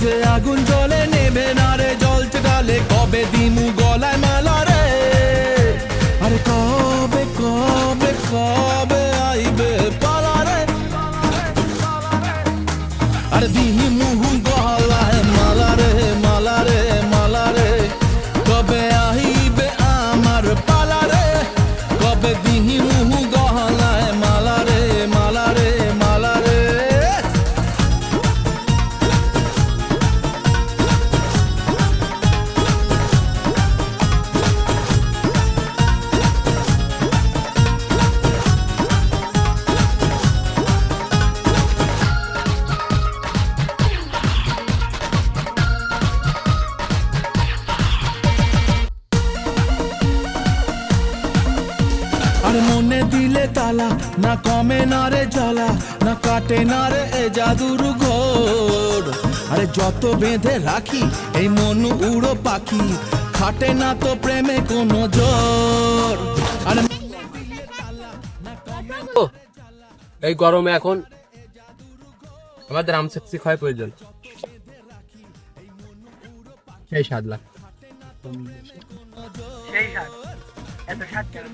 মাঝে আগুন জ্বলে নেবে না রে জ্বলছে ডালে কবে দিমু গলায় মালা রে আরে কবে কবে কবে আইবে পালা রে আরে দিমু গলায় মালা রে মালা রে মালা রে কবে আইবে আমার পালা রে কবে দিমু গলায় মালা রে মালা রে মালা রে আরে মনে দিলে তালা না কমে না রে জ্বালা না কাটে না রে এ জাদুর ঘোর আরে যত বেঁধে রাখি এই মন উড়ো পাখি খাটে না তো প্রেমে কোনো জোর আরে এই গরমে এখন আমাদের আমসেক্সি খাওয়া প্রয়োজন। সেই স্বাদ লাগ সেই স্বাদ এত স্বাদ কেন?